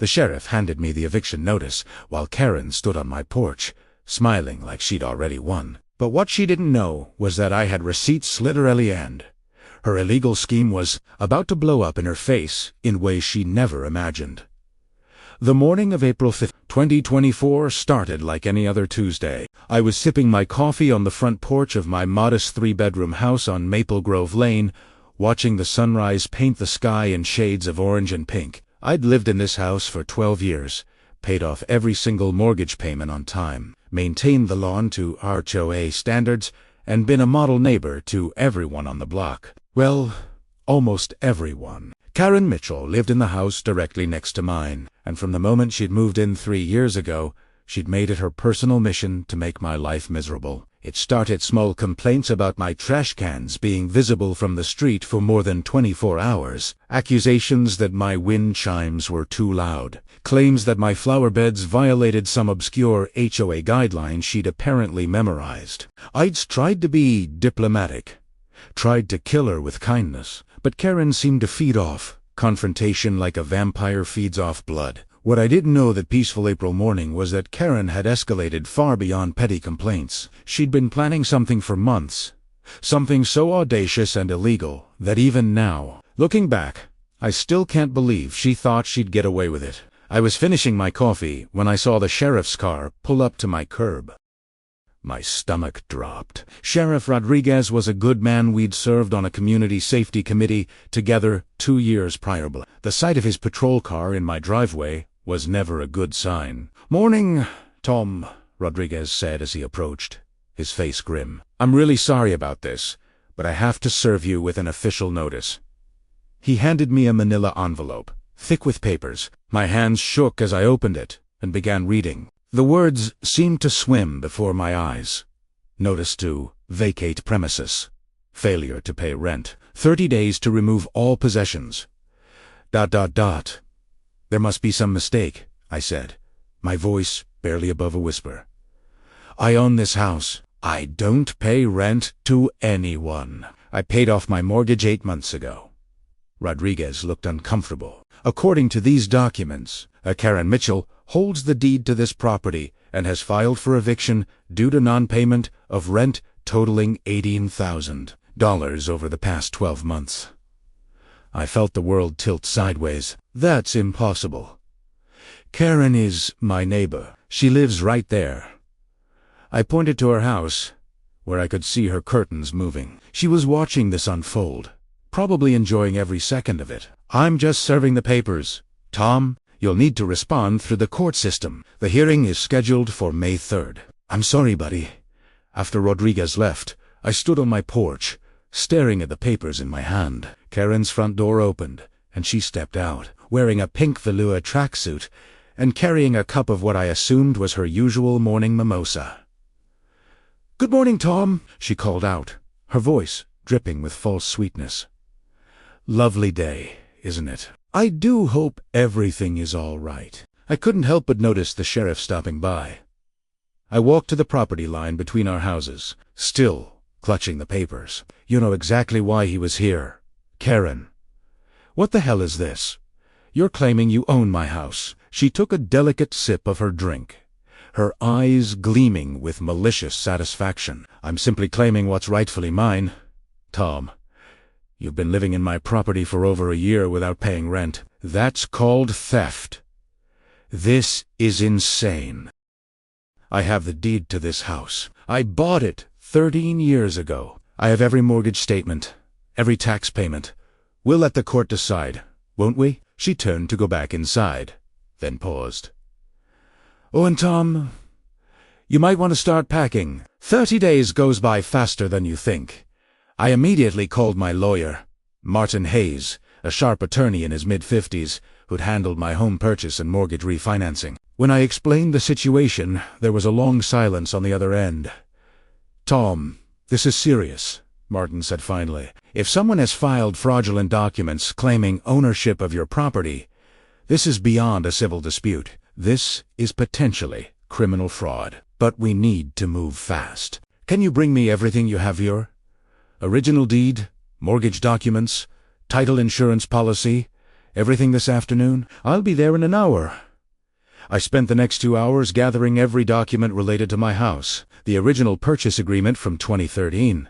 The sheriff handed me the eviction notice, while Karen stood on my porch, smiling like she'd already won. But what she didn't know was that I had receipts literally, and her illegal scheme was about to blow up in her face in ways she never imagined. The morning of April 5th, 2024 started like any other Tuesday. I was sipping my coffee on the front porch of my modest 3-bedroom house on Maple Grove Lane, watching the sunrise paint the sky in shades of orange and pink. I'd lived in this house for 12 years, paid off every single mortgage payment on time, maintained the lawn to HOA standards, and been a model neighbor to everyone on the block. Well, almost everyone. Karen Mitchell lived in the house directly next to mine, and from the moment she'd moved in 3 years ago, she'd made it her personal mission to make my life miserable. It started small complaints about my trash cans being visible from the street for more than 24 hours, accusations that my wind chimes were too loud, claims that my flower beds violated some obscure HOA guideline she'd apparently memorized. I'd tried to be diplomatic, tried to kill her with kindness, but Karen seemed to feed off confrontation like a vampire feeds off blood. What I didn't know that peaceful April morning was that Karen had escalated far beyond petty complaints. She'd been planning something for months, something so audacious and illegal that even now, looking back, I still can't believe she thought she'd get away with it. I was finishing my coffee when I saw the sheriff's car pull up to my curb. My stomach dropped. Sheriff Rodriguez was a good man we'd served on a community safety committee together 2 years prior. The sight of his patrol car in my driveway was never a good sign. "Morning, Tom," Rodriguez said as he approached, his face grim. "I'm really sorry about this, but I have to serve you with an official notice." He handed me a manila envelope, thick with papers. My hands shook as I opened it and began reading. The words seemed to swim before my eyes. Notice to vacate premises. Failure to pay rent. 30 days to remove all possessions. ... There must be some mistake, I said, my voice barely above a whisper. "I own this house. I don't pay rent to anyone. I paid off my mortgage 8 months ago." Rodriguez looked uncomfortable. "According to these documents, Karen Mitchell holds the deed to this property and has filed for eviction due to non-payment of rent totaling $18,000 over the past 12 months. I felt the world tilt sideways. That's impossible. Karen is my neighbor. She lives right there. I pointed to her house, where I could see her curtains moving. She was watching this unfold, probably enjoying every second of it. "I'm just serving the papers. Tom, you'll need to respond through the court system. The hearing is scheduled for May 3rd. "I'm sorry, buddy." After Rodriguez left, I stood on my porch, staring at the papers in my hand. Karen's front door opened, and she stepped out, wearing a pink velour tracksuit and carrying a cup of what I assumed was her usual morning mimosa. "Good morning, Tom," she called out, her voice dripping with false sweetness. "Lovely day, isn't it? I do hope everything is all right." I couldn't help but notice the sheriff stopping by. I walked to the property line between our houses, still clutching the papers. "You know exactly why he was here, Karen. What the hell is this? You're claiming you own my house." She took a delicate sip of her drink, her eyes gleaming with malicious satisfaction. "I'm simply claiming what's rightfully mine. Tom, you've been living in my property for over a year without paying rent. That's called theft. This is insane. I have the deed to this house. I bought it 13 years ago. I have every mortgage statement, every tax payment. We'll let the court decide, won't we?" She turned to go back inside, then paused. "Oh, and Tom, you might want to start packing. 30 days goes by faster than you think." I immediately called my lawyer, Martin Hayes, a sharp attorney in his mid-50s, who'd handled my home purchase and mortgage refinancing. When I explained the situation, there was a long silence on the other end. "Tom, this is serious," Martin said finally. "If someone has filed fraudulent documents claiming ownership of your property, this is beyond a civil dispute. This is potentially criminal fraud. But we need to move fast. Can you bring me everything you have here? Original deed, mortgage documents, title insurance policy, Everything this afternoon? I'll be there in an hour. I spent the next 2 hours gathering every document related to my house, the original purchase agreement from 2013,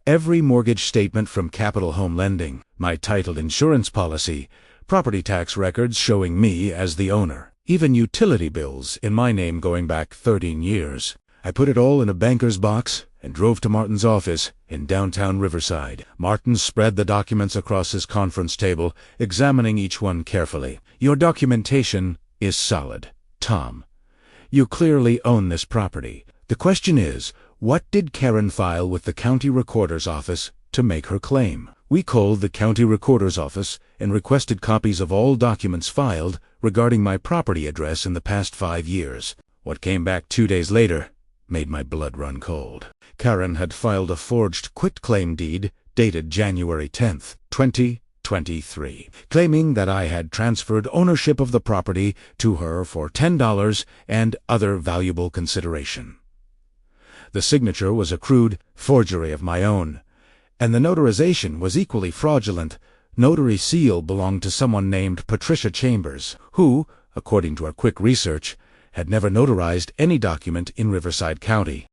every mortgage statement from Capital Home Lending, my title insurance policy, property tax records showing me as the owner, even utility bills in my name going back 13 years. I put it all in a banker's box and drove to Martin's office in downtown Riverside. Martin spread the documents across his conference table, examining each one carefully. Your documentation is solid, Tom. You clearly own this property. The question is, what did Karen file with the county recorder's office to make her claim? We called the county recorder's office and requested copies of all documents filed regarding my property address in the past 5 years. What came back 2 days later made my blood run cold. Karen had filed a forged quitclaim deed dated January 10th, 2023, claiming that I had transferred ownership of the property to her for $10 and other valuable consideration. The signature was a crude forgery of my own, and the notarization was equally fraudulent. Notary seal belonged to someone named Patricia Chambers, who, according to our quick research, had never notarized any document in Riverside County.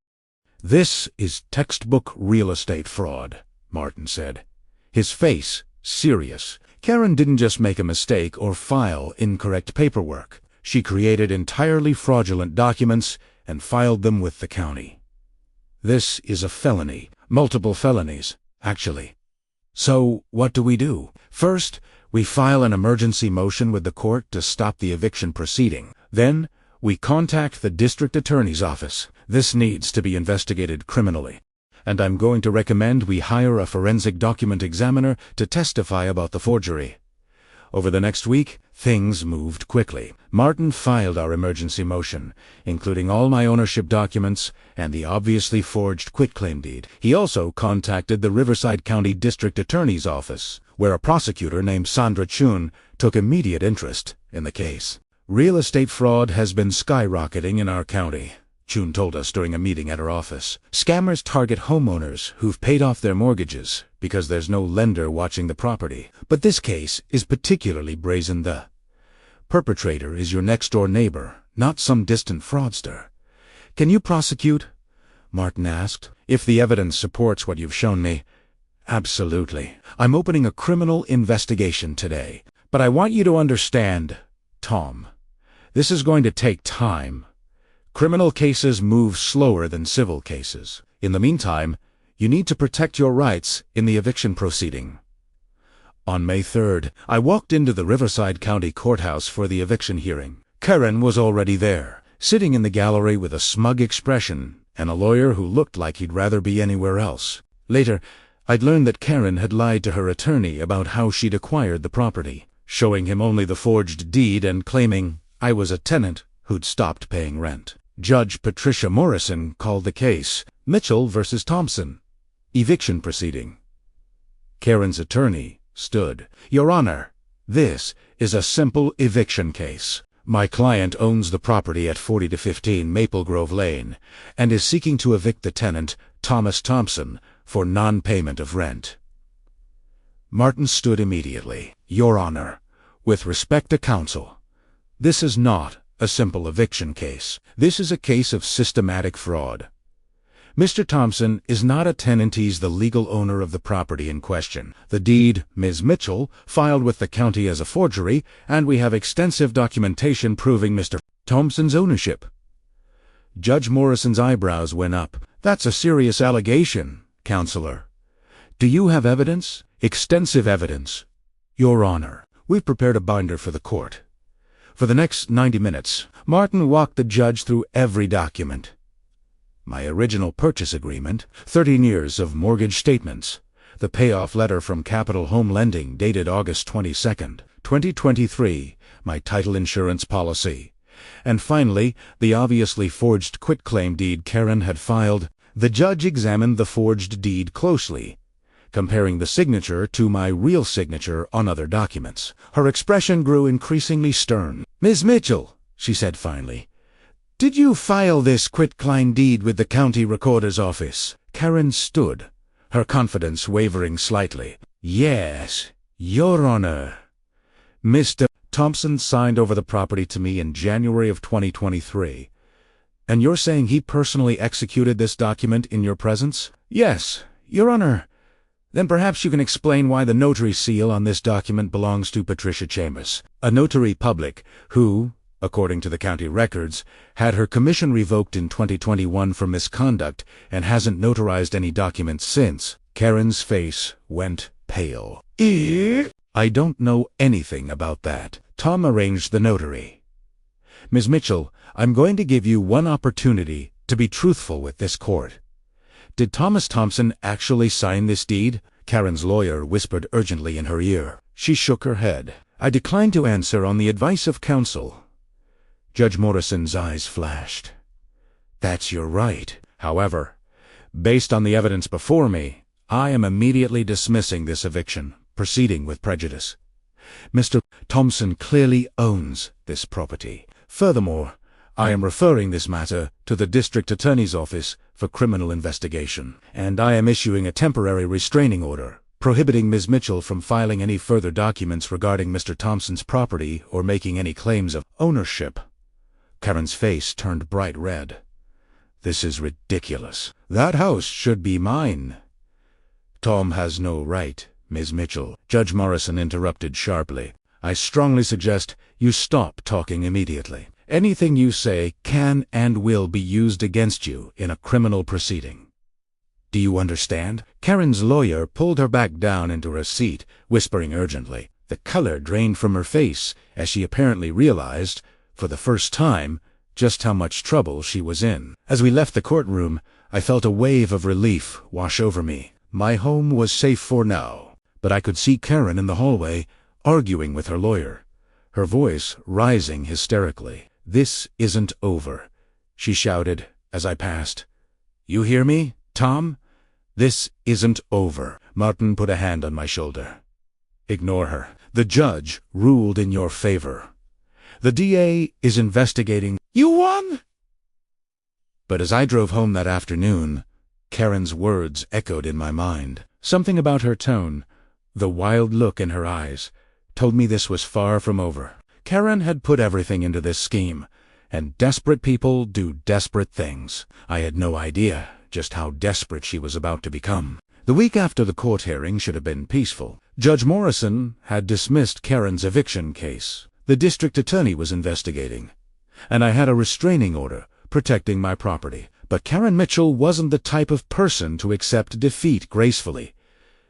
This is textbook real estate fraud, Martin said, his face serious. Karen didn't just make a mistake or file incorrect paperwork. She created entirely fraudulent documents and filed them with the county. This is a felony, multiple felonies, actually. So what do? First, we file an emergency motion with the court to stop the eviction proceeding. Then, we contact the district attorney's office. This needs to be investigated criminally. And I'm going to recommend we hire a forensic document examiner to testify about the forgery. Over the next week, things moved quickly. Martin filed our emergency motion, including all my ownership documents and the obviously forged quitclaim deed. He also contacted the Riverside County District Attorney's office, where a prosecutor named Sandra Chun took immediate interest in the case. Real estate fraud has been skyrocketing in our county, Chun told us during a meeting at her office. Scammers target homeowners who've paid off their mortgages because there's no lender watching the property. But this case is particularly brazen. The perpetrator is your next-door neighbor, not some distant fraudster. Can you prosecute? Martin asked. If the evidence supports what you've shown me. Absolutely. I'm opening a criminal investigation today. But I want you to understand, Tom, this is going to take time. Criminal cases move slower than civil cases. In the meantime, you need to protect your rights in the eviction proceeding. On May 3rd, I walked into the Riverside County Courthouse for the eviction hearing. Karen was already there, sitting in the gallery with a smug expression and a lawyer who looked like he'd rather be anywhere else. Later, I'd learned that Karen had lied to her attorney about how she'd acquired the property, showing him only the forged deed and claiming I was a tenant who'd stopped paying rent. Judge Patricia Morrison called the case Mitchell versus Thompson, eviction proceeding. Karen's attorney stood. Your Honor, this is a simple eviction case. My client owns the property at 40-15 Maple Grove Lane and is seeking to evict the tenant, Thomas Thompson, for non-payment of rent. Martin stood immediately. Your Honor, with respect to counsel, this is not a simple eviction case. This is a case of systematic fraud. Mr. Thompson is not a tenant, he's the legal owner of the property in question. The deed, Ms. Mitchell, filed with the county as a forgery, and we have extensive documentation proving Mr. Thompson's ownership. Judge Morrison's eyebrows went up. That's a serious allegation, Counselor. Do you have evidence? Extensive evidence. Your Honor, we've prepared a binder for the court. For the next 90 minutes, Martin walked the judge through every document. My original purchase agreement, 13 years of mortgage statements, the payoff letter from Capital Home Lending dated August 22nd, 2023, my title insurance policy, and finally, the obviously forged quitclaim deed Karen had filed. The judge examined the forged deed closely, comparing the signature to my real signature on other documents. Her expression grew increasingly stern. Ms. Mitchell, she said finally, did you file this quitclaim deed with the county recorder's office? Karen stood, her confidence wavering slightly. Yes, Your Honor. Mr. Thompson signed over the property to me in January of 2023. And you're saying he personally executed this document in your presence? Yes, Your Honor. Then perhaps you can explain why the notary seal on this document belongs to Patricia Chambers, a notary public who, according to the county records, had her commission revoked in 2021 for misconduct and hasn't notarized any documents since. Karen's face went pale. I don't know anything about that. Tom arranged the notary. Ms. Mitchell, I'm going to give you one opportunity to be truthful with this court. Did Thomas Thompson actually sign this deed? Karen's lawyer whispered urgently in her ear. She shook her head. I declined to answer on the advice of counsel. Judge Morrison's eyes flashed. That's your right. However, based on the evidence before me, I am immediately dismissing this eviction, proceeding with prejudice. Mr. Thompson clearly owns this property. Furthermore, I am referring this matter to the District Attorney's Office for criminal investigation, and I am issuing a temporary restraining order, prohibiting Ms. Mitchell from filing any further documents regarding Mr. Thompson's property or making any claims of ownership. Karen's face turned bright red. This is ridiculous. That house should be mine. Tom has no right, Ms. Mitchell. Judge Morrison interrupted sharply. I strongly suggest you stop talking immediately. Anything you say can and will be used against you in a criminal proceeding. Do you understand? Karen's lawyer pulled her back down into her seat, whispering urgently. The color drained from her face as she apparently realized, for the first time, just how much trouble she was in. As we left the courtroom, I felt a wave of relief wash over me. My home was safe for now, but I could see Karen in the hallway, arguing with her lawyer, her voice rising hysterically. This isn't over, she shouted as I passed. You hear me, Tom? This isn't over. Martin put a hand on my shoulder. Ignore her. The judge ruled in your favor. The DA is investigating. You won! But as I drove home that afternoon, Karen's words echoed in my mind. Something about her tone, the wild look in her eyes, told me this was far from over. Karen had put everything into this scheme, and desperate people do desperate things. I had no idea just how desperate she was about to become. The week after the court hearing should have been peaceful. Judge Morrison had dismissed Karen's eviction case. The district attorney was investigating, and I had a restraining order protecting my property. But Karen Mitchell wasn't the type of person to accept defeat gracefully.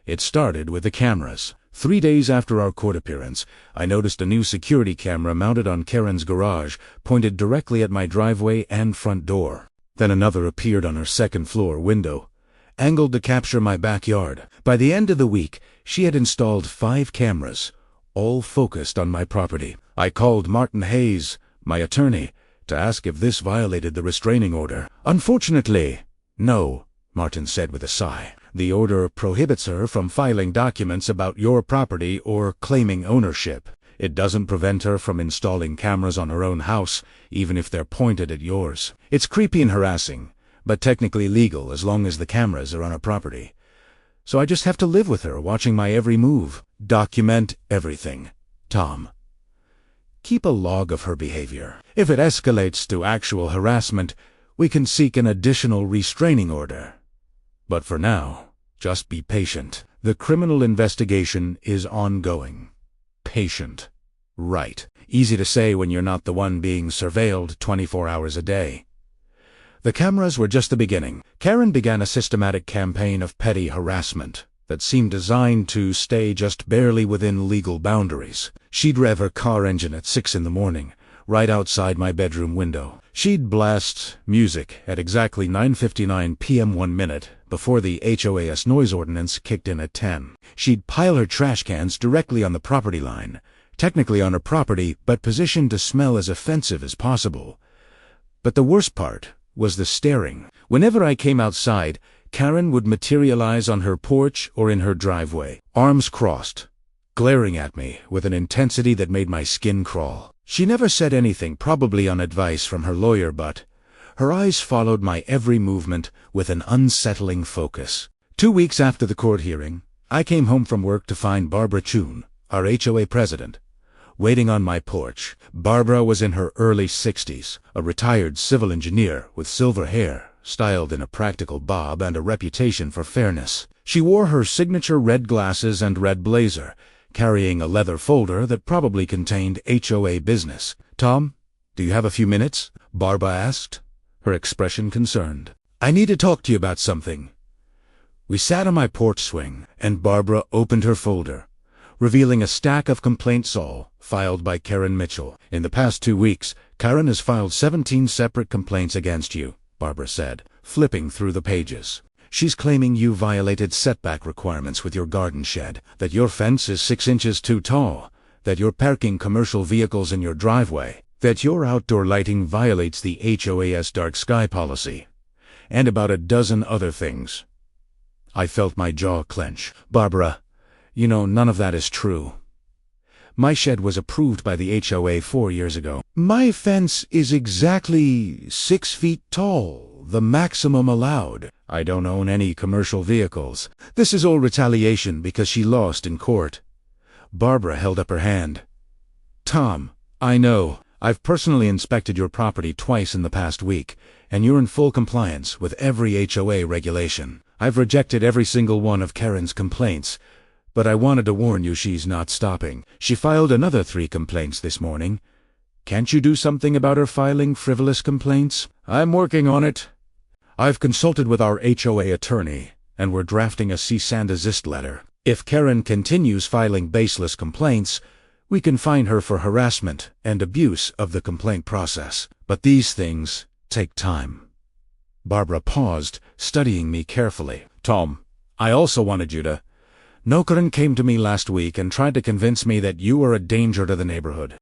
It started with the cameras. 3 days after our court appearance, I noticed a new security camera mounted on Karen's garage, pointed directly at my driveway and front door. Then another appeared on her second-floor window, angled to capture my backyard. By the end of the week, she had installed 5 cameras, all focused on my property. I called Martin Hayes, my attorney, to ask if this violated the restraining order. Unfortunately, no, Martin said with a sigh. The order prohibits her from filing documents about your property or claiming ownership. It doesn't prevent her from installing cameras on her own house, even if they're pointed at yours. It's creepy and harassing, but technically legal as long as the cameras are on her property. So I just have to live with her, watching my every move. Document everything. Tom. Keep a log of her behavior. If it escalates to actual harassment, we can seek an additional restraining order. But for now, just be patient. The criminal investigation is ongoing. Patient. Right. Easy to say when you're not the one being surveilled 24 hours a day. The cameras were just the beginning. Karen began a systematic campaign of petty harassment that seemed designed to stay just barely within legal boundaries. She'd rev her car engine at 6 in the morning, right outside my bedroom window. She'd blast music at exactly 9:59 p.m. 1 minute before the HOA's noise ordinance kicked in at 10. She'd pile her trash cans directly on the property line, technically on her property, but positioned to smell as offensive as possible. But the worst part was the staring. Whenever I came outside, Karen would materialize on her porch or in her driveway, arms crossed, glaring at me with an intensity that made my skin crawl. She never said anything, probably on advice from her lawyer, but her eyes followed my every movement with an unsettling focus. 2 weeks after the court hearing, I came home from work to find Barbara Chun, our HOA president, waiting on my porch. Barbara was in her early 60s, a retired civil engineer with silver hair, styled in a practical bob and a reputation for fairness. She wore her signature red glasses and red blazer, carrying a leather folder that probably contained HOA business. "Tom, do you have a few minutes?" Barbara asked, her expression concerned. "I need to talk to you about something." We sat on my porch swing, and Barbara opened her folder, revealing a stack of complaints all filed by Karen Mitchell. "In the past 2 weeks, Karen has filed 17 separate complaints against you," Barbara said, flipping through the pages. "She's claiming you violated setback requirements with your garden shed, that your fence is 6 inches too tall, that you're parking commercial vehicles in your driveway, that your outdoor lighting violates the HOA's dark sky policy, and about a dozen other things." I felt my jaw clench. "Barbara, you know none of that is true. My shed was approved by the HOA 4 years ago. My fence is exactly 6 feet tall, the maximum allowed. I don't own any commercial vehicles. This is all retaliation because she lost in court." Barbara held up her hand. "Tom, I know. I've personally inspected your property twice in the past week, and you're in full compliance with every HOA regulation. I've rejected every single one of Karen's complaints, but I wanted to warn you she's not stopping. She filed another 3 complaints this morning. Can't you do something about her filing frivolous complaints?" "I'm working on it. I've consulted with our HOA attorney, and we're drafting a cease and desist letter. If Karen continues filing baseless complaints, we can fine her for harassment and abuse of the complaint process. But these things take time." Barbara paused, studying me carefully. "Tom, I also wanted you to... Karen came to me last week and tried to convince me that you were a danger to the neighborhood.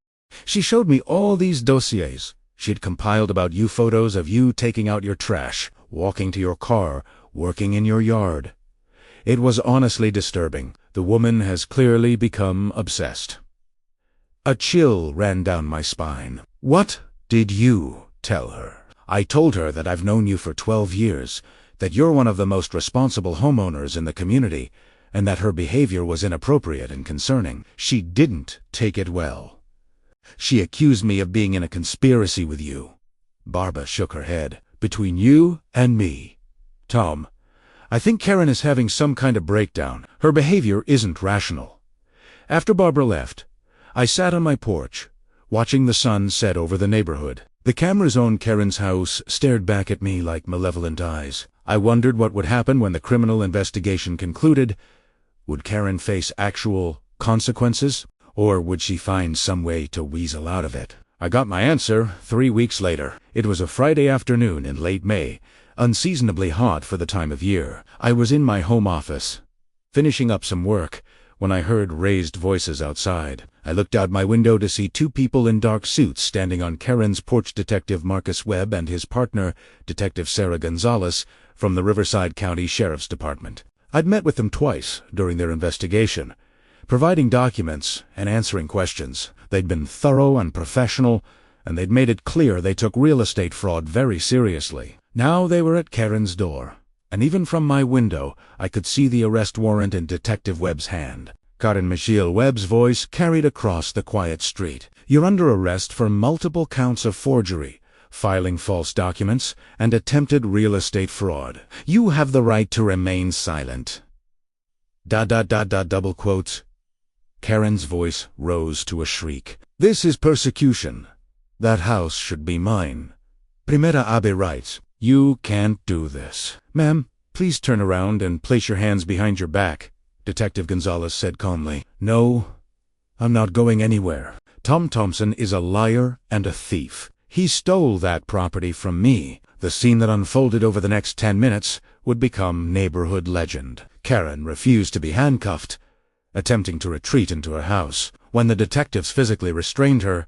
She showed me all these dossiers she'd compiled about you, photos of you taking out your trash, walking to your car, working in your yard. It was honestly disturbing. The woman has clearly become obsessed." A chill ran down my spine. "What did you tell her?" "I told her that I've known you for 12 years, that you're one of the most responsible homeowners in the community, and that her behavior was inappropriate and concerning. She didn't take it well. She accused me of being in a conspiracy with you." Barbara shook her head. "Between you and me, Tom, I think Karen is having some kind of breakdown. Her behavior isn't rational." After Barbara left, I sat on my porch, watching the sun set over the neighborhood. The cameras on Karen's house stared back at me like malevolent eyes. I wondered what would happen when the criminal investigation concluded. Would Karen face actual consequences, or would she find some way to weasel out of it? I got my answer 3 weeks later. It was a Friday afternoon in late May, unseasonably hot for the time of year. I was in my home office, finishing up some work, when I heard raised voices outside. I looked out my window to see 2 people in dark suits standing on Karen's porch. Detective Marcus Webb and his partner, Detective Sarah Gonzalez, from the Riverside County Sheriff's Department. I'd met with them twice during their investigation, providing documents and answering questions. They'd been thorough and professional, and they'd made it clear they took real estate fraud very seriously. Now they were at Karen's door, and even from my window I could see the arrest warrant in Detective Webb's hand. Karen Michelle Webb's voice carried across the quiet street. "You're under arrest for multiple counts of forgery, filing false documents, and attempted real estate fraud. You have the right to remain silent." ... double quotes. Karen's voice rose to a shriek. "This is persecution. That house should be mine. Primera Abe writes, you can't do this." "Ma'am, please turn around and place your hands behind your back," Detective Gonzalez said calmly. "No, I'm not going anywhere. Tom Thompson is a liar and a thief. He stole that property from me." The scene that unfolded over the next 10 minutes would become neighborhood legend. Karen refused to be handcuffed, attempting to retreat into her house. When the detectives physically restrained her,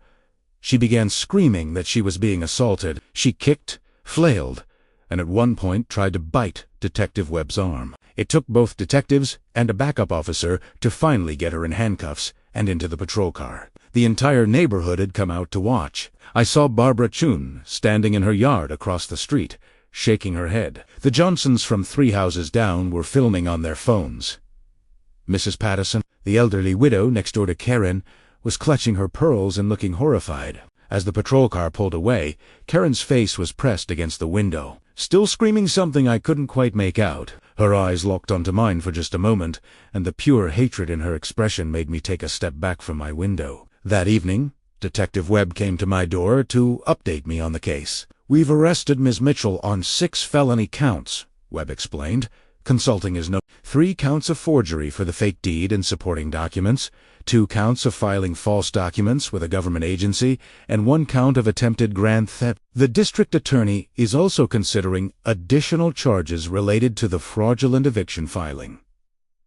she began screaming that she was being assaulted. She kicked, flailed, and at one point tried to bite Detective Webb's arm. It took both detectives and a backup officer to finally get her in handcuffs and into the patrol car. The entire neighborhood had come out to watch. I saw Barbara Chun standing in her yard across the street, shaking her head. The Johnsons from 3 houses down were filming on their phones. Mrs. Patterson, the elderly widow next door to Karen, was clutching her pearls and looking horrified. As the patrol car pulled away, Karen's face was pressed against the window, still screaming something I couldn't quite make out. Her eyes locked onto mine for just a moment, and the pure hatred in her expression made me take a step back from my window. That evening, Detective Webb came to my door to update me on the case. "We've arrested Ms. Mitchell on 6 felony counts," Webb explained, consulting his note. 3 counts of forgery for the fake deed and supporting documents, 2 counts of filing false documents with a government agency, and 1 count of attempted grand theft. The district attorney is also considering additional charges related to the fraudulent eviction filing.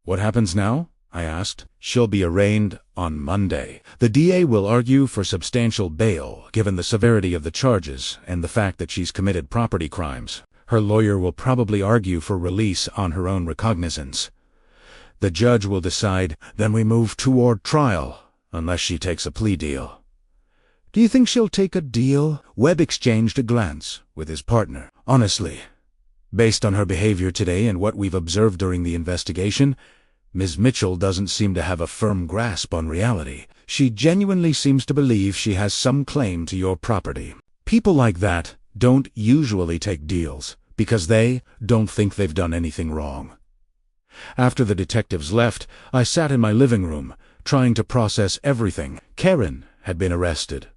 "What happens now?" I asked. "She'll be arraigned on Monday. The DA will argue for substantial bail, given the severity of the charges and the fact that she's committed property crimes. Her lawyer will probably argue for release on her own recognizance. The judge will decide, then we move toward trial, unless she takes a plea deal." "Do you think she'll take a deal?" Webb exchanged a glance with his partner. "Honestly, based on her behavior today and what we've observed during the investigation, Ms. Mitchell doesn't seem to have a firm grasp on reality. She genuinely seems to believe she has some claim to your property. People like that don't usually take deals, because they don't think they've done anything wrong." After the detectives left, I sat in my living room, trying to process everything. Karen had been arrested.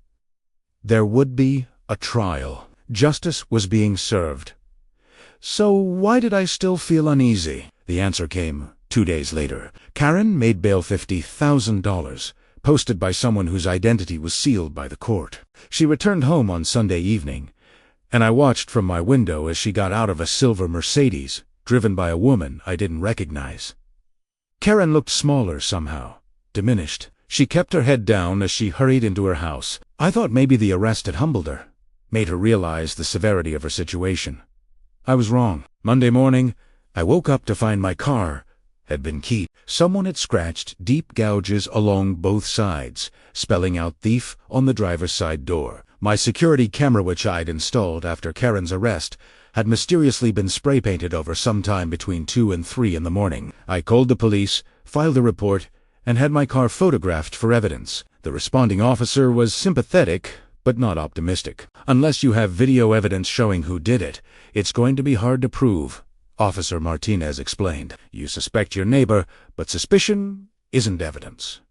There would be a trial. Justice was being served. So why did I still feel uneasy? The answer came 2 days later. Karen made bail $50,000, posted by someone whose identity was sealed by the court. She returned home on Sunday evening, and I watched from my window as she got out of a silver Mercedes, driven by a woman I didn't recognize. Karen looked smaller somehow, diminished. She kept her head down as she hurried into her house. I thought maybe the arrest had humbled her, made her realize the severity of her situation. I was wrong. Monday morning, I woke up to find my car had been keyed. Someone had scratched deep gouges along both sides, spelling out thief on the driver's side door. My security camera, which I'd installed after Karen's arrest, had mysteriously been spray painted over sometime between 2 and 3 in the morning. I called the police, filed a report, and had my car photographed for evidence. The responding officer was sympathetic, but not optimistic. "Unless you have video evidence showing who did it, it's going to be hard to prove," Officer Martinez explained. "You suspect your neighbor, but suspicion isn't evidence."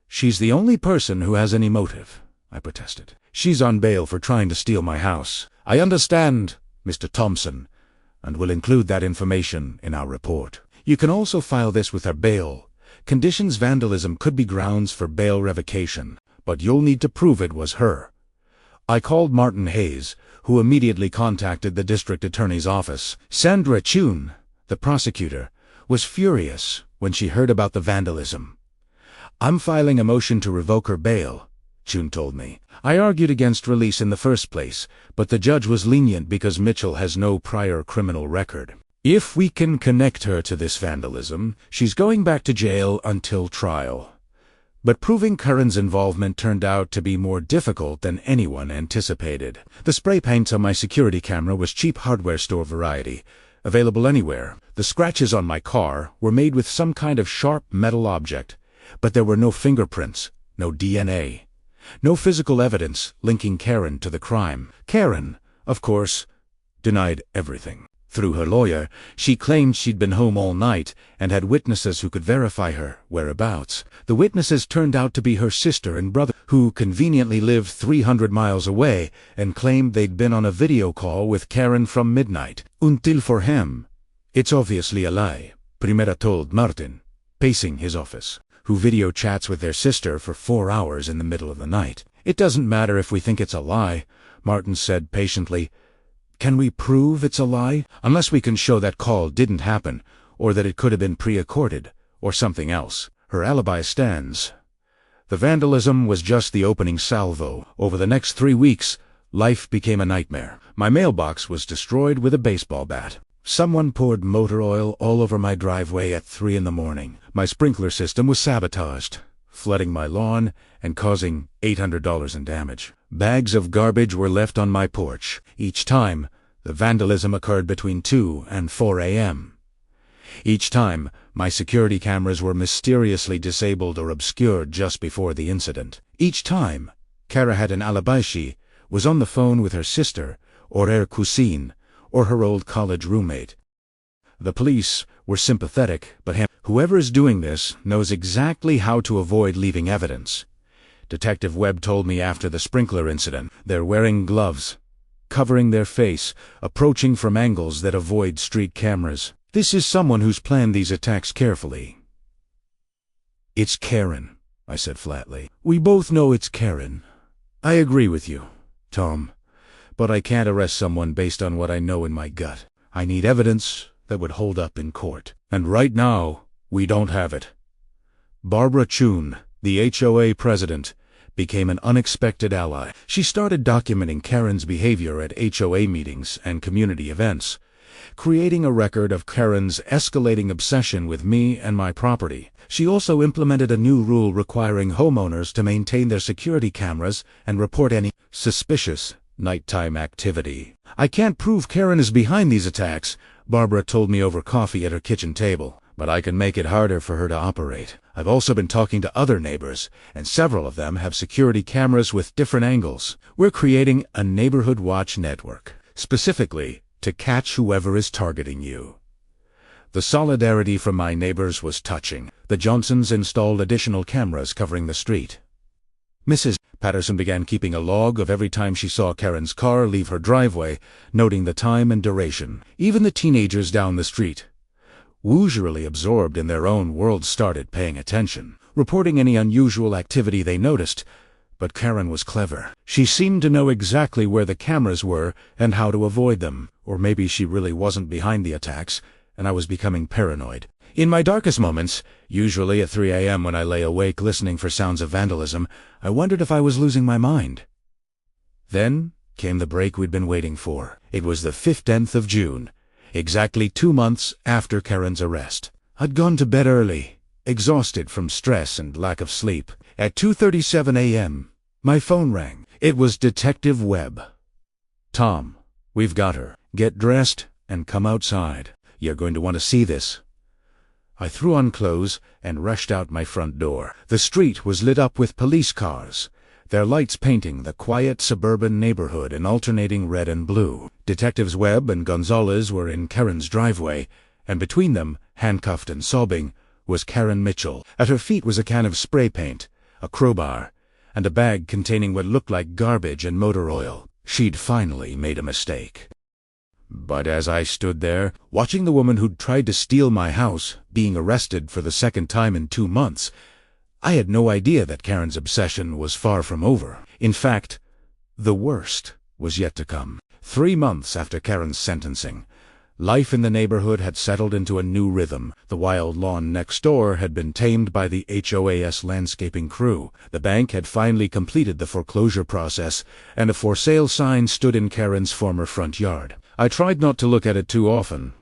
"She's the only person who has any motive," I protested. "She's on bail for trying to steal my house." "I understand, Mr. Thompson, and will include that information in our report. You can also file this with her bail. Conditions vandalism could be grounds for bail revocation, but you'll need to prove it was her." I called Martin Hayes, who immediately contacted the district attorney's office. Sandra Chun, the prosecutor, was furious when she heard about the vandalism. "I'm filing a motion to revoke her bail," Chun told me. "I argued against release in the first place, but the judge was lenient because Mitchell has no prior criminal record. If we can connect her to this vandalism, she's going back to jail until trial." But proving Karen's involvement turned out to be more difficult than anyone anticipated. The spray paint on my security camera was cheap hardware store variety, available anywhere. The scratches on my car were made with some kind of sharp metal object, but there were no fingerprints, no DNA, no physical evidence linking Karen to the crime. Karen, of course, denied everything. Through her lawyer, she claimed she'd been home all night and had witnesses who could verify her whereabouts. The witnesses turned out to be her sister and brother, who conveniently lived 300 miles away and claimed they'd been on a video call with Karen from midnight. "Until for him, it's obviously a lie," Primera told Martin, pacing his office, who video chats with their sister for 4 hours in the middle of the night. "It doesn't matter if we think it's a lie," Martin said patiently. "Can we prove it's a lie? Unless we can show that call didn't happen, or that it could have been pre-recorded, or something else. Her alibi stands." The vandalism was just the opening salvo. Over the next 3 weeks, life became a nightmare. My mailbox was destroyed with a baseball bat. Someone poured motor oil all over my driveway at 3 in the morning. My sprinkler system was sabotaged, flooding my lawn and causing $800 in damage. Bags of garbage were left on my porch. Each time, the vandalism occurred between 2 and 4 a.m. Each time, My security cameras were mysteriously disabled or obscured just before the incident. Each time, Kara had an alibi. She was on the phone with her sister, or her cousine, or her old college roommate. The police were sympathetic, but whoever is doing this knows exactly how to avoid leaving evidence. Detective Webb told me after the sprinkler incident, they're wearing gloves, covering their face, approaching from angles that avoid street cameras. This is someone who's planned these attacks carefully. It's Karen, I said flatly. We both know it's Karen. I agree with you, Tom, but I can't arrest someone based on what I know in my gut. I need evidence that would hold up in court. And right now, we don't have it. Barbara Chun, the HOA president, became an unexpected ally. She started documenting Karen's behavior at HOA meetings and community events, creating a record of Karen's escalating obsession with me and my property. She also implemented a new rule requiring homeowners to maintain their security cameras and report any suspicious nighttime activity. I can't prove Karen is behind these attacks, Barbara told me over coffee at her kitchen table, but I can make it harder for her to operate. I've also been talking to other neighbors, and several of them have security cameras with different angles. We're creating a neighborhood watch network, specifically to catch whoever is targeting you. The solidarity from my neighbors was touching. The Johnsons installed additional cameras covering the street. Mrs. Patterson began keeping a log of every time she saw Karen's car leave her driveway, noting the time and duration. Even the teenagers down the street, usually absorbed in their own world, started paying attention, reporting any unusual activity they noticed. But Karen was clever. She seemed to know exactly where the cameras were and how to avoid them. Or maybe she really wasn't behind the attacks, and I was becoming paranoid. In my darkest moments, usually at 3 a.m. when I lay awake listening for sounds of vandalism, I wondered if I was losing my mind. Then came the break we'd been waiting for. It was the 15th of June, exactly 2 months after Karen's arrest. I'd gone to bed early, exhausted from stress and lack of sleep. At 2:37 a.m., my phone rang. It was Detective Webb. Tom, we've got her. Get dressed and come outside. You're going to want to see this. I threw on clothes and rushed out my front door. The street was lit up with police cars, their lights painting the quiet suburban neighborhood in alternating red and blue. Detectives Webb and Gonzalez were in Karen's driveway, and between them, handcuffed and sobbing, was Karen Mitchell. At her feet was a can of spray paint, a crowbar, and a bag containing what looked like garbage and motor oil. She'd finally made a mistake. But as I stood there, watching the woman who'd tried to steal my house being arrested for the second time in 2 months, I had no idea that Karen's obsession was far from over. In fact, the worst was yet to come. 3 months after Karen's sentencing, life in the neighborhood had settled into a new rhythm. The wild lawn next door had been tamed by the HOA's landscaping crew. The bank had finally completed the foreclosure process, and a for sale sign stood in Karen's former front yard. I tried not to look at it too often,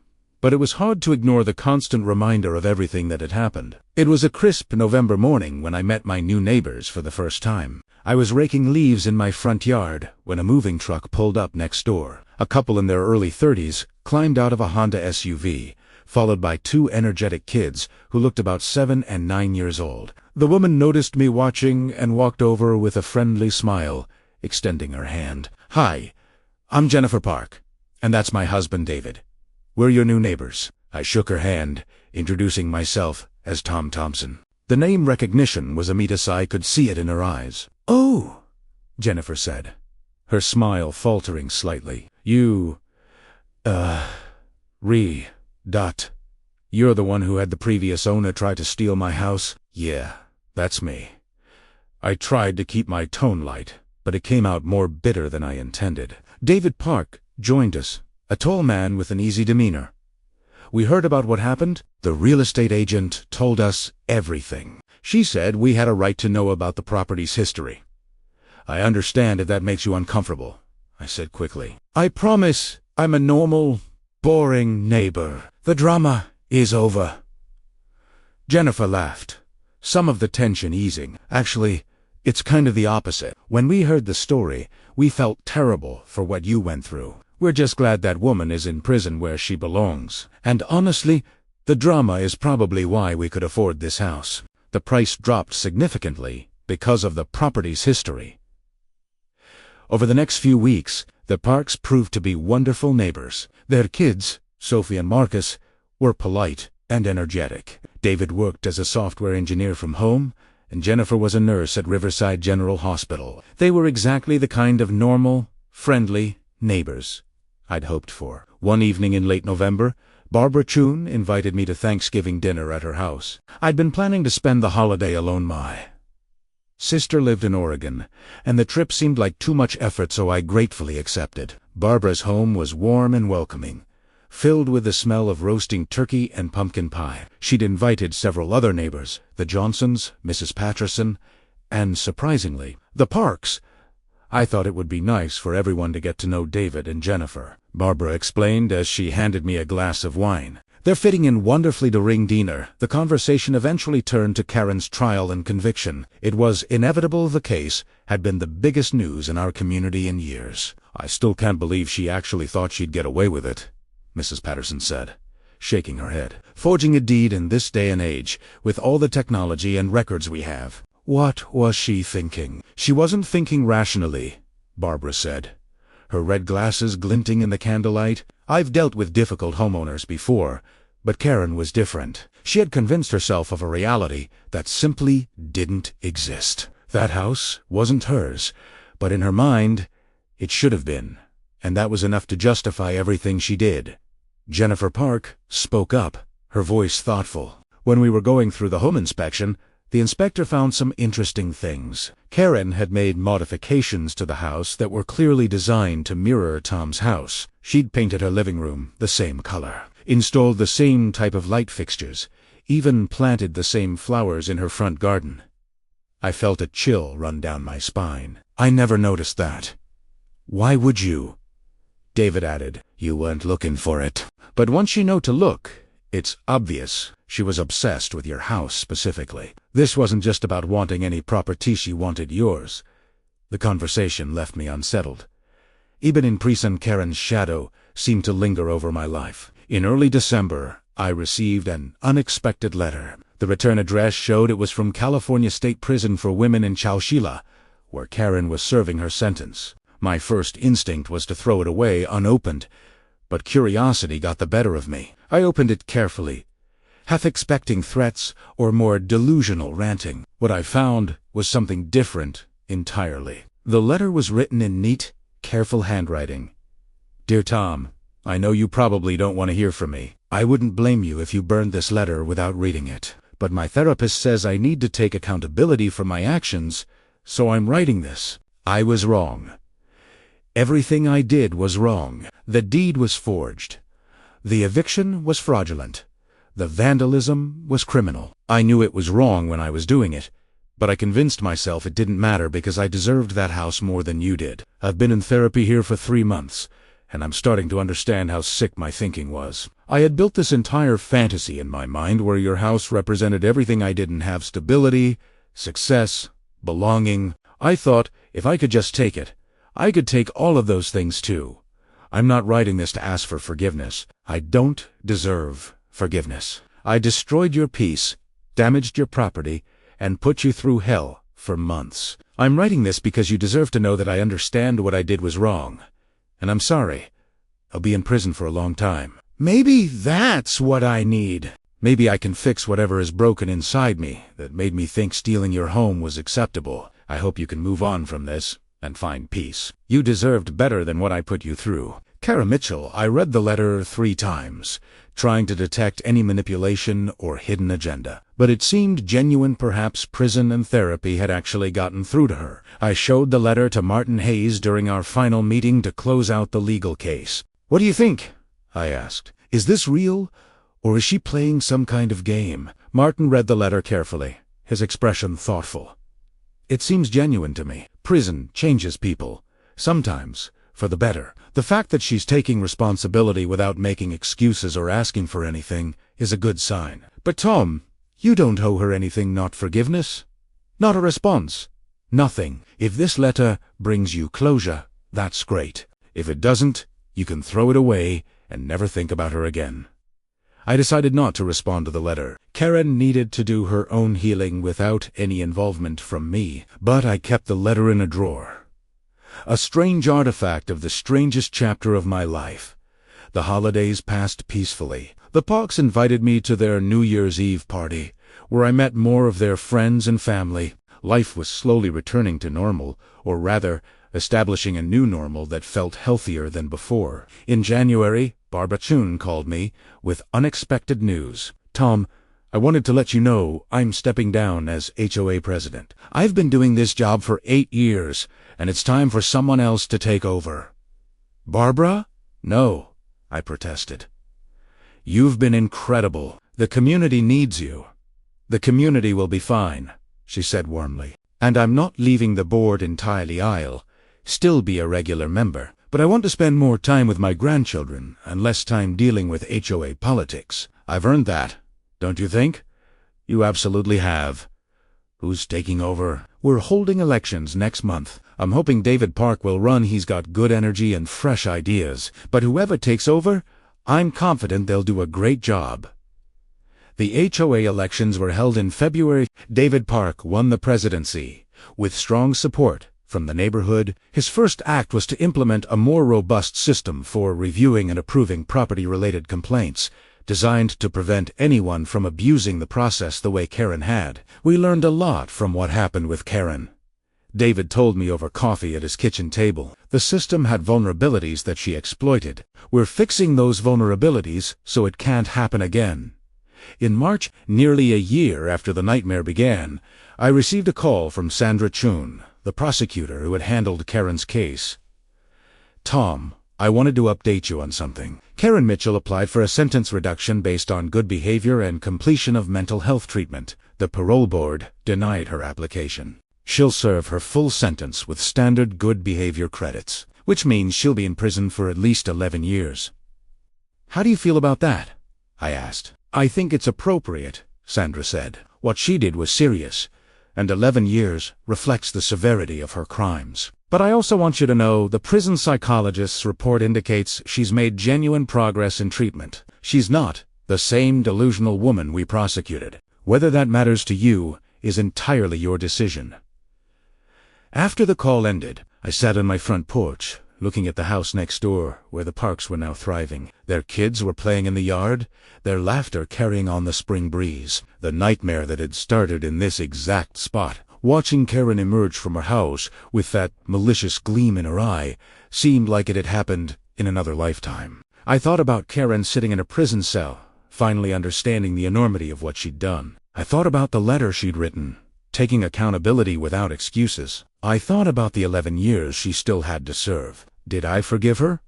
but it was hard to ignore the constant reminder of everything that had happened. It was a crisp November morning when I met my new neighbors for the first time. I was raking leaves in my front yard when a moving truck pulled up next door. A couple in their early 30s climbed out of a Honda SUV, followed by 2 energetic kids who looked about 7 and 9 years old. The woman noticed me watching and walked over with a friendly smile, extending her hand. "Hi, I'm Jennifer Park, and that's my husband David. We're your new neighbors." I shook her hand, introducing myself as Tom Thompson. The name recognition was immediate. I could see it in her eyes. "Oh," Jennifer said, her smile faltering slightly. You're the one who had the previous owner try to steal my house?" "Yeah, that's me." I tried to keep my tone light, but it came out more bitter than I intended. David Park joined us, a tall man with an easy demeanor. "We heard about what happened. The real estate agent told us everything. She said we had a right to know about the property's history." "I understand if that makes you uncomfortable," I said quickly. "I promise I'm a normal, boring neighbor. The drama is over." Jennifer laughed, some of the tension easing. "Actually, it's kind of the opposite. When we heard the story, we felt terrible for what you went through. We're just glad that woman is in prison where she belongs. And honestly, The drama is probably why we could afford this house. The price dropped significantly because of the property's history. Over the next few weeks, the Parks proved to be wonderful neighbors. Their kids, Sophie and Marcus, were polite and energetic. David worked as a software engineer from home, and Jennifer was a nurse at Riverside General Hospital. They were exactly the kind of normal, friendly neighbors I'd hoped for. One evening in late November, Barbara Chun invited me to Thanksgiving dinner at her house. I'd been planning to spend the holiday alone. My sister lived in Oregon, and the trip seemed like too much effort, so I gratefully accepted. Barbara's home was warm and welcoming, filled with the smell of roasting turkey and pumpkin pie. She'd invited several other neighbors, the Johnsons, Mrs. Patterson, and, surprisingly, the Parks. I thought it would be nice for everyone to get to know David and Jennifer, Barbara explained as she handed me a glass of wine. They're fitting in wonderfully during dinner. The conversation eventually turned to Karen's trial and conviction. It was inevitable the case had been the biggest news in our community in years. I still can't believe she actually thought she'd get away with it, Mrs. Patterson said, shaking her head. Forging a deed in this day and age, with all the technology and records we have. What was she thinking? She wasn't thinking rationally, Barbara said, her red glasses glinting in the candlelight. I've dealt with difficult homeowners before, but Karen was different. She had convinced herself of a reality that simply didn't exist. That house wasn't hers, but in her mind, it should have been, and that was enough to justify everything she did. Jennifer Park spoke up, her voice thoughtful. When we were going through the home inspection, the inspector found some interesting things. Karen had made modifications to the house that were clearly designed to mirror Tom's house. She'd painted her living room the same color, installed the same type of light fixtures, even planted the same flowers in her front garden. I felt a chill run down my spine. I never noticed that. Why would you? David added. You weren't looking for it. But once you know to look, it's obvious. She was obsessed with your house specifically. This wasn't just about wanting any property, she wanted yours. The conversation left me unsettled. Even in prison, Karen's shadow seemed to linger over my life. In early December, I received an unexpected letter. The return address showed it was from California State Prison for Women in Chowchilla, where Karen was serving her sentence. My first instinct was to throw it away unopened, but curiosity got the better of me. I opened it carefully, half expecting threats or more delusional ranting. What I found was something different entirely. The letter was written in neat, careful handwriting. Dear Tom, I know you probably don't want to hear from me. I wouldn't blame you if you burned this letter without reading it. But my therapist says I need to take accountability for my actions, so I'm writing this. I was wrong. Everything I did was wrong. The deed was forged. The eviction was fraudulent. The vandalism was criminal. I knew it was wrong when I was doing it, but I convinced myself it didn't matter because I deserved that house more than you did. I've been in therapy here for 3 months, and I'm starting to understand how sick my thinking was. I had built this entire fantasy in my mind where your house represented everything I didn't have: stability, success, belonging. I thought if I could just take it, I could take all of those things too. I'm not writing this to ask for forgiveness. I don't deserve forgiveness. I destroyed your peace, damaged your property, and put you through hell for months. I'm writing this because you deserve to know that I understand what I did was wrong. And I'm sorry. I'll be in prison for a long time. Maybe that's what I need. Maybe I can fix whatever is broken inside me that made me think stealing your home was acceptable. I hope you can move on from this and find peace. You deserved better than what I put you through. Kara Mitchell. I read the letter 3 times, trying to detect any manipulation or hidden agenda. But it seemed genuine. Perhaps prison and therapy had actually gotten through to her. I showed the letter to Martin Hayes during our final meeting to close out the legal case. What do you think? I asked. Is this real, or is she playing some kind of game? Martin read the letter carefully, his expression thoughtful. It seems genuine to me. Prison changes people, sometimes for the better. The fact that she's taking responsibility without making excuses or asking for anything is a good sign. But Tom, you don't owe her anything. Not forgiveness, not a response, nothing. If this letter brings you closure, that's great. If it doesn't, you can throw it away and never think about her again. I decided not to respond to the letter. Karen needed to do her own healing without any involvement from me, but I kept the letter in a drawer. A strange artifact of the strangest chapter of my life. The holidays passed peacefully. The Parks invited me to their New Year's Eve party, where I met more of their friends and family. Life was slowly returning to normal, or rather, establishing a new normal that felt healthier than before. In January, Barbara Chun called me with unexpected news. "Tom, I wanted to let you know I'm stepping down as HOA president. I've been doing this job for 8 years, and it's time for someone else to take over." "Barbara?" "No," I protested. "You've been incredible. The community needs you." "The community will be fine," she said warmly. "And I'm not leaving the board entirely. I'll still be a regular member, but I want to spend more time with my grandchildren and less time dealing with HOA politics. I've earned that, don't you think?" "You absolutely have." "Who's taking over?" "We're holding elections next month. I'm hoping David Park will run. He's got good energy and fresh ideas. But whoever takes over, I'm confident they'll do a great job." The HOA elections were held in February. David Park won the presidency, with strong support from the neighborhood. His first act was to implement a more robust system for reviewing and approving property-related complaints, designed to prevent anyone from abusing the process the way Karen had. We learned a lot from what happened with Karen. David told me over coffee at his kitchen table. The system had vulnerabilities that she exploited. We're fixing those vulnerabilities so it can't happen again. In March, nearly a year after the nightmare began, I received a call from Sandra Chun, the prosecutor who had handled Karen's case. "Tom, I wanted to update you on something. Karen Mitchell applied for a sentence reduction based on good behavior and completion of mental health treatment. The parole board denied her application. She'll serve her full sentence with standard good behavior credits, which means she'll be in prison for at least 11 years. How do you feel about that?" I asked. "I think it's appropriate," Sandra said. "What she did was serious, and 11 years reflects the severity of her crimes. But I also want you to know the prison psychologist's report indicates she's made genuine progress in treatment. She's not the same delusional woman we prosecuted. Whether that matters to you is entirely your decision." After the call ended, I sat on my front porch, looking at the house next door, where the Parks were now thriving. Their kids were playing in the yard, their laughter carrying on the spring breeze. The nightmare that had started in this exact spot, watching Karen emerge from her house with that malicious gleam in her eye, seemed like it had happened in another lifetime. I thought about Karen sitting in a prison cell, finally understanding the enormity of what she'd done. I thought about the letter she'd written, taking accountability without excuses. I thought about the 11 years she still had to serve. Did I forgive her?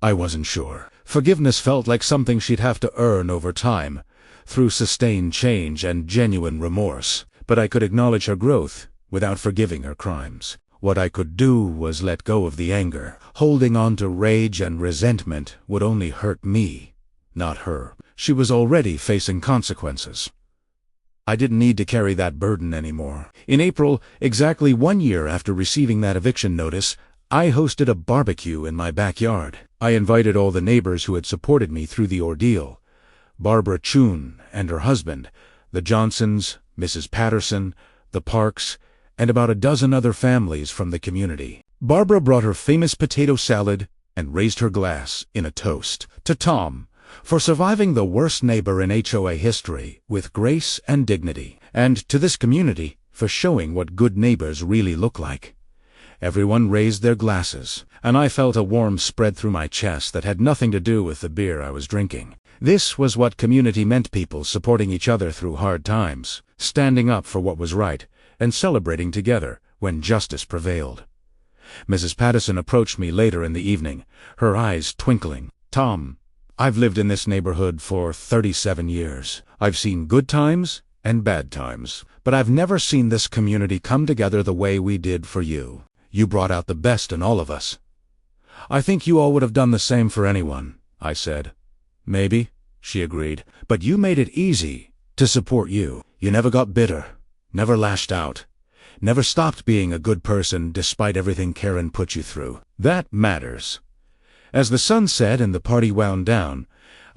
I wasn't sure. Forgiveness felt like something she'd have to earn over time, through sustained change and genuine remorse. But I could acknowledge her growth without forgiving her crimes. What I could do was let go of the anger. Holding on to rage and resentment would only hurt me, not her. She was already facing consequences. I didn't need to carry that burden anymore. In April, exactly 1 year after receiving that eviction notice, I hosted a barbecue in my backyard. I invited all the neighbors who had supported me through the ordeal. Barbara Chun and her husband, the Johnsons, Mrs. Patterson, the Parks, and about a dozen other families from the community. Barbara brought her famous potato salad and raised her glass in a toast to Tom for surviving the worst neighbor in HOA history with grace and dignity, and to this community for showing what good neighbors really look like. Everyone raised their glasses, and I felt a warmth spread through my chest that had nothing to do with the beer I was drinking. This was what community meant: people supporting each other through hard times, standing up for what was right, and celebrating together when justice prevailed. Mrs. Patterson approached me later in the evening, her eyes twinkling. "Tom, I've lived in this neighborhood for 37 years. I've seen good times and bad times, but I've never seen this community come together the way we did for you. You brought out the best in all of us." "I think you all would have done the same for anyone," I said. "Maybe," she agreed, "but you made it easy to support you. You never got bitter, never lashed out, never stopped being a good person despite everything Karen put you through. That matters." As the sun set and the party wound down,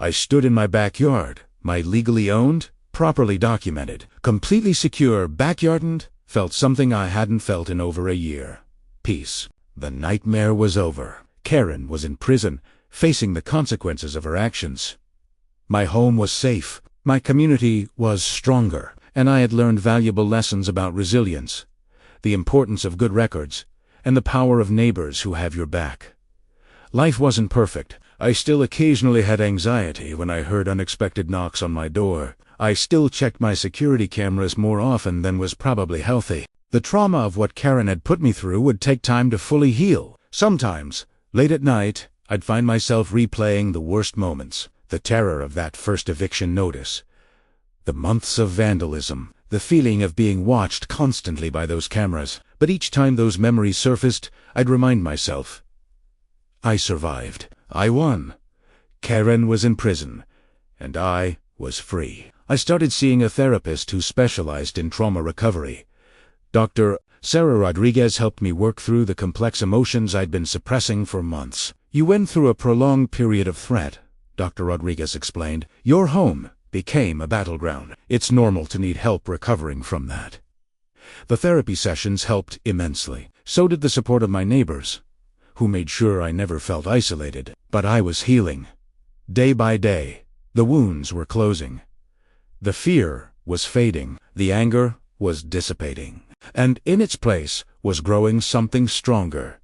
I stood in my backyard, my legally owned, properly documented, completely secure backyard, and felt something I hadn't felt in over a year. Peace. The nightmare was over. Karen was in prison, facing the consequences of her actions. My home was safe, my community was stronger, and I had learned valuable lessons about resilience, the importance of good records, and the power of neighbors who have your back. Life wasn't perfect. I still occasionally had anxiety when I heard unexpected knocks on my door. I still checked my security cameras more often than was probably healthy. The trauma of what Karen had put me through would take time to fully heal. Sometimes, late at night, I'd find myself replaying the worst moments. The terror of that first eviction notice. The months of vandalism. The feeling of being watched constantly by those cameras. But each time those memories surfaced, I'd remind myself, I survived. I won. Karen was in prison, and I was free. I started seeing a therapist who specialized in trauma recovery. Dr. Sarah Rodriguez helped me work through the complex emotions I'd been suppressing for months. You went through a prolonged period of threat, Dr. Rodriguez explained. Your home became a battleground. It's normal to need help recovering from that. The therapy sessions helped immensely. So did the support of my neighbors, who made sure I never felt isolated. But I was healing. Day by day, the wounds were closing. The fear was fading. The anger was dissipating. And in its place was growing something stronger.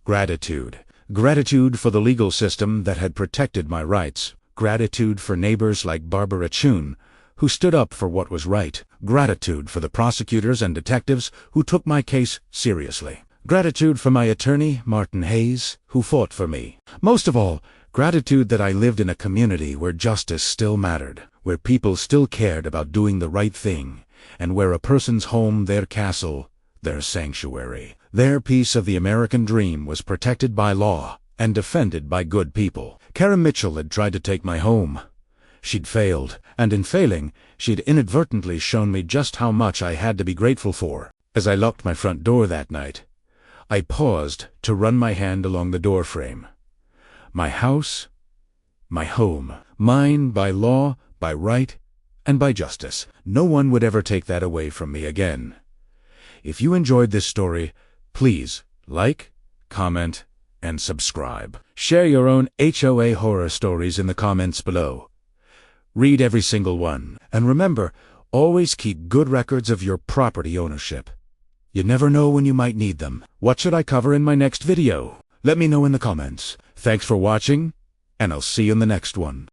Gratitude. Gratitude for the legal system that had protected my rights. Gratitude for neighbors like Barbara Chun, who stood up for what was right. Gratitude for the prosecutors and detectives who took my case seriously. Gratitude for my attorney, Martin Hayes, who fought for me. Most of all, gratitude that I lived in a community where justice still mattered, where people still cared about doing the right thing, and where a person's home, their castle, their sanctuary, their piece of the American dream was protected by law and defended by good people. Karen Mitchell had tried to take my home. She'd failed, and in failing, she'd inadvertently shown me just how much I had to be grateful for. As I locked my front door that night, I paused to run my hand along the doorframe. My house, my home, mine by law, by right, and by justice. No one would ever take that away from me again. If you enjoyed this story, please like, comment, and subscribe. Share your own HOA horror stories in the comments below. Read every single one. And remember, always keep good records of your property ownership. You never know when you might need them. What should I cover in my next video? Let me know in the comments. Thanks for watching, and I'll see you in the next one.